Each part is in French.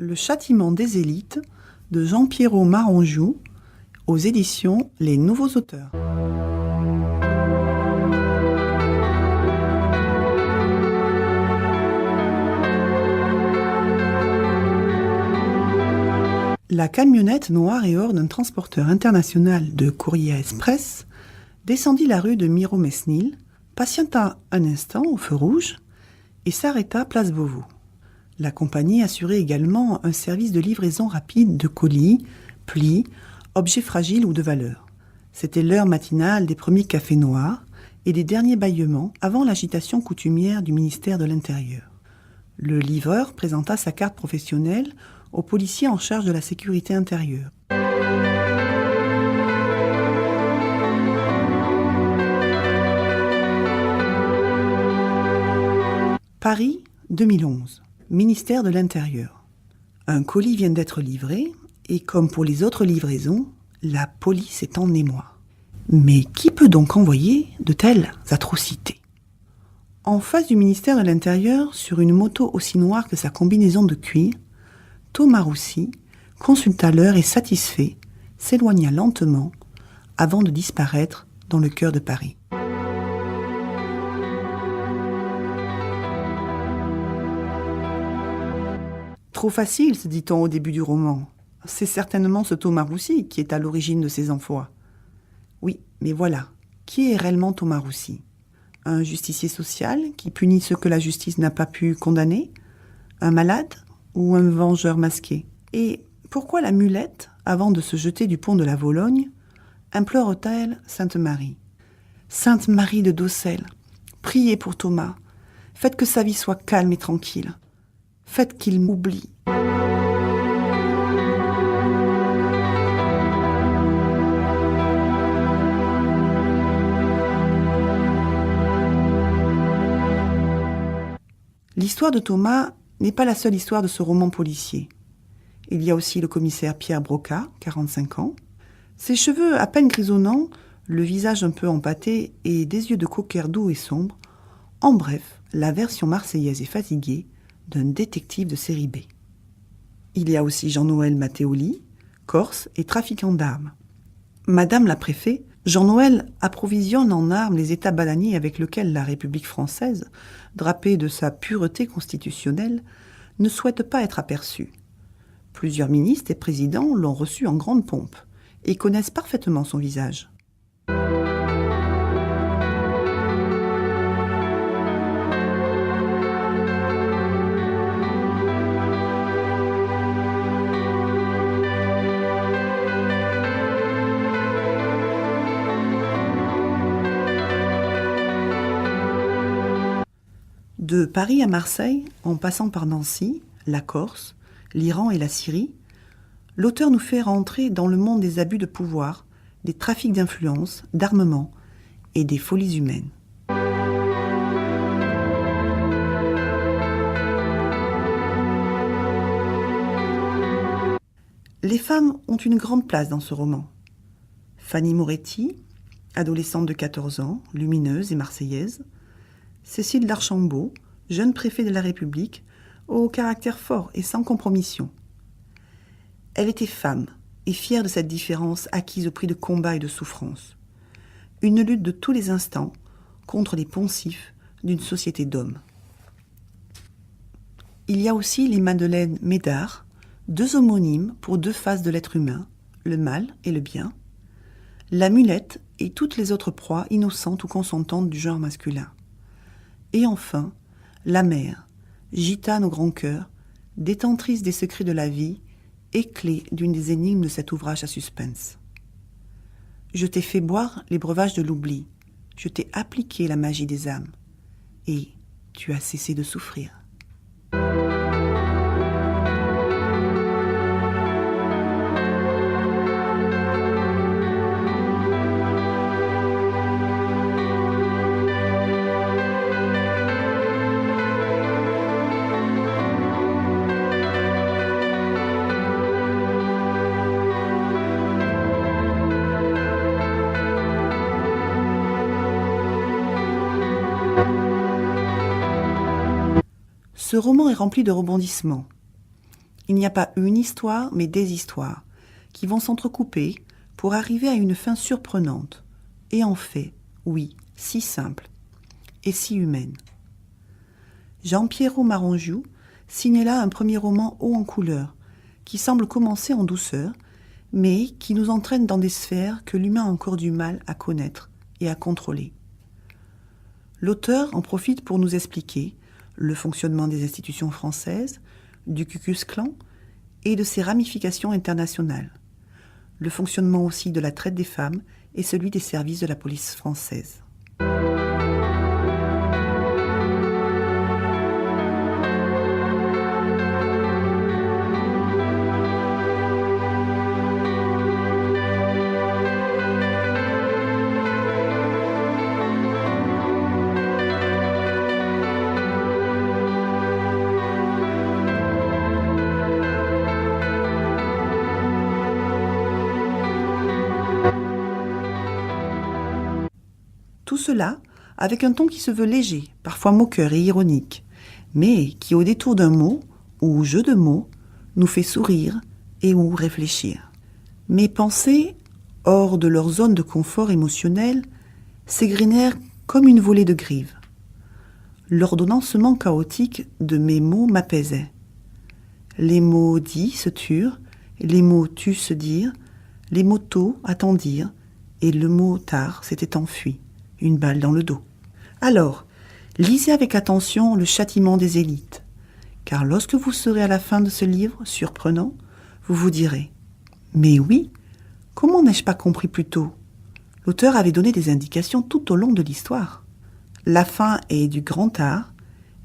Le châtiment des élites de Jean-Pierrot Maranjou aux éditions Les Nouveaux Auteurs. La camionnette noire et or d'un transporteur international de courrier express descendit la rue de Miromesnil, patienta un instant au feu rouge et s'arrêta place Beauvau. La compagnie assurait également un service de livraison rapide de colis, plis, objets fragiles ou de valeur. C'était l'heure matinale des premiers cafés noirs et des derniers bâillements avant l'agitation coutumière du ministère de l'Intérieur. Le livreur présenta sa carte professionnelle au policier en charge de la sécurité intérieure. Paris, 2011. Ministère de l'Intérieur. Un colis vient d'être livré et comme pour les autres livraisons, la police est en émoi. Mais qui peut donc envoyer de telles atrocités ? En face du ministère de l'Intérieur, sur une moto aussi noire que sa combinaison de cuir, Thomas Roussy consulta l'heure et satisfait, s'éloigna lentement avant de disparaître dans le cœur de Paris. Trop facile, se dit-on au début du roman. C'est certainement ce Thomas Roussy qui est à l'origine de ces emplois. Oui, mais voilà, qui est réellement Thomas Roussy ? Un justicier social qui punit ceux que la justice n'a pas pu condamner ? Un malade ou un vengeur masqué ? Et pourquoi la mulette, avant de se jeter du pont de la Vologne, implore-t-elle Sainte Marie ? Sainte Marie de Docelle, priez pour Thomas, faites que sa vie soit calme et tranquille. Faites qu'il m'oublie. L'histoire de Thomas n'est pas la seule histoire de ce roman policier. Il y a aussi le commissaire Pierre Broca, 45 ans. Ses cheveux à peine grisonnants, le visage un peu empâté et des yeux de cocker doux et sombres. En bref, la version marseillaise et fatiguée d'un détective de série B. Il y a aussi Jean-Noël Matteoli, corse et trafiquant d'armes. Madame la préfet, Jean-Noël approvisionne en armes les États bananiers avec lesquels la République française, drapée de sa pureté constitutionnelle, ne souhaite pas être aperçue. Plusieurs ministres et présidents l'ont reçu en grande pompe et connaissent parfaitement son visage. De Paris à Marseille, en passant par Nancy, la Corse, l'Iran et la Syrie, l'auteur nous fait rentrer dans le monde des abus de pouvoir, des trafics d'influence, d'armement et des folies humaines. Les femmes ont une grande place dans ce roman. Fanny Moretti, adolescente de 14 ans, lumineuse et marseillaise, Cécile d'Archambault, jeune préfet de la République, au caractère fort et sans compromission. Elle était femme et fière de cette différence acquise au prix de combats et de souffrances. Une lutte de tous les instants contre les poncifs d'une société d'hommes. Il y a aussi les Madeleine Médard, deux homonymes pour deux faces de l'être humain, le mal et le bien, la mulette et toutes les autres proies innocentes ou consentantes du genre masculin. Et enfin, la mère, gitane au grand cœur, détentrice des secrets de la vie et clé d'une des énigmes de cet ouvrage à suspense. Je t'ai fait boire les breuvages de l'oubli, je t'ai appliqué la magie des âmes, et tu as cessé de souffrir. Ce roman est rempli de rebondissements. Il n'y a pas une histoire, mais des histoires, qui vont s'entrecouper pour arriver à une fin surprenante. Et en fait, oui, si simple et si humaine. Jean-Pierrot Marangiou signe là un premier roman haut en couleur, qui semble commencer en douceur, mais qui nous entraîne dans des sphères que l'humain a encore du mal à connaître et à contrôler. L'auteur en profite pour nous expliquer le fonctionnement des institutions françaises, du Ku Klux Klan et de ses ramifications internationales, le fonctionnement aussi de la traite des femmes et celui des services de la police française. Tout cela avec un ton qui se veut léger, parfois moqueur et ironique, mais qui au détour d'un mot, ou jeu de mots, nous fait sourire et ou réfléchir. Mes pensées, hors de leur zone de confort émotionnel, s'égrenèrent comme une volée de grives. L'ordonnancement chaotique de mes mots m'apaisait. Les mots dits se turent, les mots tus se dirent, les mots tôt attendirent, et le mot tard s'était enfui. Une balle dans le dos. Alors, lisez avec attention Le Châtiment des élites, car lorsque vous serez à la fin de ce livre surprenant, vous vous direz « Mais oui, comment n'ai-je pas compris plus tôt ?» L'auteur avait donné des indications tout au long de l'histoire. La fin est du grand art,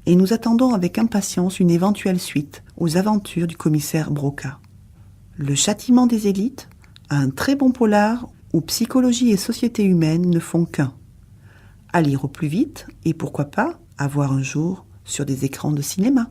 et nous attendons avec impatience une éventuelle suite aux aventures du commissaire Broca. Le Châtiment des élites, un très bon polar où psychologie et société humaine ne font qu'un. À lire au plus vite et pourquoi pas à voir un jour sur des écrans de cinéma.